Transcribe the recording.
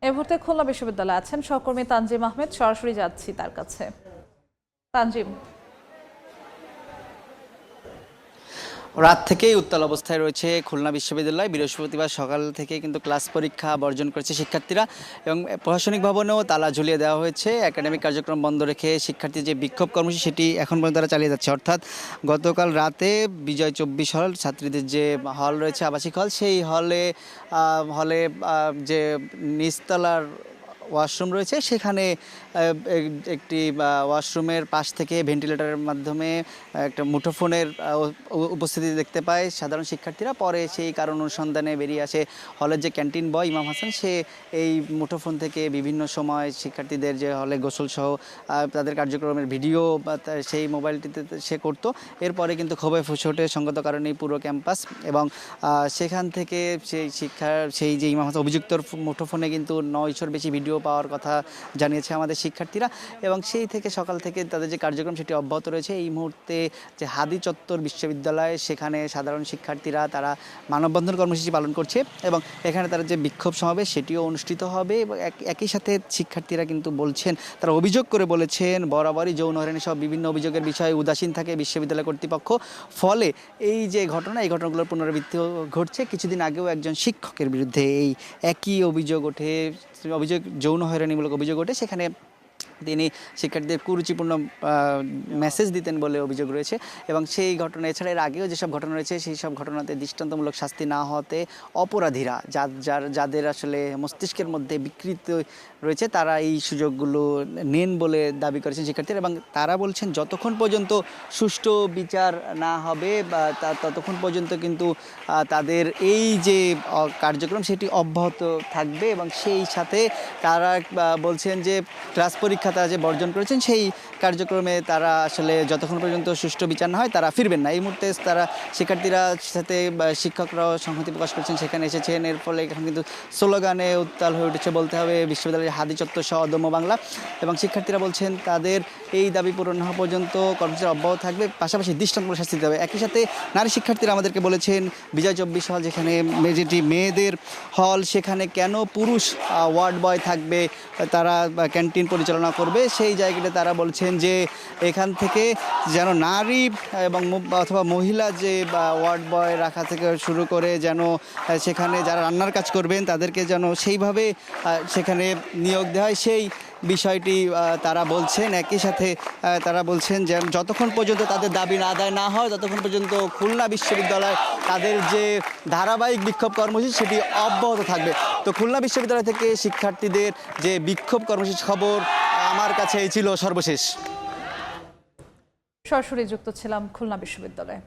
এই মুহূর্তে খুলনা বিশ্ববিদ্যালয়ে আছেন সহকর্মী তানজিম আহমেদ, সরাসরি যাচ্ছি তার কাছে। তানজিম, রাত থেকেই উত্তাল অবস্থায় রয়েছে খুলনা বিশ্ববিদ্যালয়। বৃহস্পতিবার সকাল থেকে কিন্তু ক্লাস পরীক্ষা বর্জন করেছে শিক্ষার্থীরা এবং প্রশাসনিক ভবনেও তালা ঝুলিয়ে দেওয়া হয়েছে। একাডেমিক কার্যক্রম বন্ধ রেখে শিক্ষার্থীর যে বিক্ষোভ কর্মসূচি সেটি এখন পর্যন্ত তারা চালিয়ে যাচ্ছে। অর্থাৎ গতকাল রাতে বিজয় 24 হল ছাত্রীদের যে হল রয়েছে আবাসিক হল, সেই হলে যে নিচতলার ওয়াশরুম রয়েছে সেখানে একটি ওয়াশরুমের পাশ থেকে ভেন্টিলেটরের মাধ্যমে একটা মুঠোফোনের উপস্থিতি দেখতে পায় সাধারণ শিক্ষার্থীরা। পরে সেই কারণ অনুসন্ধানে বেরিয়ে আসে হলের যে ক্যান্টিন বয় ইমাম হাসান, সে এই মুঠোফোন থেকে বিভিন্ন সময় শিক্ষার্থীদের যে হলে গোসল সহ তাদের কার্যক্রমের ভিডিও সেই মোবাইলটিতে সে করত। এরপরে কিন্তু ক্ষোভে ফুসে ওঠে সঙ্গত কারণেই পুরো ক্যাম্পাস এবং সেখান থেকে সেই যে ইমাম হাসান অভিযুক্তর মুঠোফোনে কিন্তু 900-র বেশি ভিডিও পাওয়ার কথা জানিয়েছে আমাদের শিক্ষার্থীরা এবং সেই থেকে সকাল থেকে তাদের যে কার্যক্রম সেটি অব্যাহত রয়েছে। এই মুহূর্তে যে হাদি চত্বর বিশ্ববিদ্যালয়, সেখানে সাধারণ শিক্ষার্থীরা তারা মানববন্ধন কর্মসূচি পালন করছে এবং এখানে তারা যে বিক্ষোভ সমাবেশ সেটিও অনুষ্ঠিত হবে এবং একই সাথে শিক্ষার্থীরা কিন্তু বলছেন, তারা অভিযোগ করে বলেছেন বরাবরই যৌন হয়রানি সহ বিভিন্ন অভিযোগের বিষয়ে উদাসীন থাকে বিশ্ববিদ্যালয় কর্তৃপক্ষ। ফলে এই যে ঘটনা, এই ঘটনাগুলোর পুনরাবৃত্তিও ঘটছে। কিছুদিন আগেও একজন শিক্ষকের বিরুদ্ধে এই একই অভিযোগ যৌন হয়রানিমূলক অভিযোগ ওঠে। সেখানে তিনি শিক্ষার্থীদের কুরুচিপূর্ণ মেসেজ দিতেন বলে অভিযোগ রয়েছে এবং সেই ঘটনা এছাড়া এর আগেও যেসব ঘটনা রয়েছে সেই সব ঘটনাতে দৃষ্টান্তমূলক শাস্তি না হতে অপরাধীরা যাদের আসলে মস্তিষ্কের মধ্যে বিকৃতি রয়েছে তারা এই সুযোগগুলো নেন বলে দাবি করেছেন শিক্ষার্থীরা এবং তারা বলছেন যতক্ষণ পর্যন্ত সুষ্ঠু বিচার না হবে বা ততক্ষণ পর্যন্ত কিন্তু তাদের এই যে কার্যক্রম সেটি অব্যাহত থাকবে এবং সেই সাথে তারা বলছেন যে ক্লাস পরীক্ষা তারা যে বর্জন করেছেন সেই কার্যক্রমে তারা আসলে যতক্ষণ পর্যন্ত সুষ্ঠু বিচার না হয় তারা ফিরবেন না। এই মুহূর্তে তারা শিক্ষার্থীরা সাথে শিক্ষকরাও সংহতি প্রকাশ করছেন, সেখানে এসেছেন। এর ফলে এখন কিন্তু স্লোগানে উত্তাল হয়ে উঠেছে বলতে হবে বিশ্ববিদ্যালয়ের হাদি চত্বর সহ অদম্য বাংলা এবং শিক্ষার্থীরা বলছেন তাদের এই দাবি পূরণ হওয়া পর্যন্ত কর্মসূচি অব্যাহত থাকবে, পাশাপাশি দৃষ্টান্তমূলক শাস্তি দিতে হবে। একই সাথে নারী শিক্ষার্থীরা আমাদেরকে বলেছেন বিজয় 24 হল যেখানে যেটি মেয়েদের হল, সেখানে কেন পুরুষ ওয়ার্ড বয় থাকবে, তারা ক্যান্টিন পরিচালনা করবে, সেই জায়গাটা তারা বলছেন যে এখান থেকে যেন নারী এবং অথবা মহিলা যে ওয়ার্ড বয় রাখা থেকে শুরু করে যেন সেখানে যারা রান্নার কাজ করবেন তাদেরকে যেন সেইভাবে সেখানে নিয়োগ দেওয়া হয়, সেই বিষয়টি তারা বলছেন। একই সাথে তারা বলছেন যে যতক্ষণ পর্যন্ত তাদের দাবি আদায় না হয় ততক্ষণ পর্যন্ত খুলনা বিশ্ববিদ্যালয় তাদের যে ধারাবাহিক বিক্ষোভ কর্মসূচি সেটি অব্যাহত থাকবে। তো খুলনা বিশ্ববিদ্যালয় থেকে শিক্ষার্থীদের যে বিক্ষোভ কর্মসূচির খবর আমার কাছে এই ছিল সর্বশেষ। সরাসরি যুক্ত ছিলাম খুলনা বিশ্ববিদ্যালয়ে।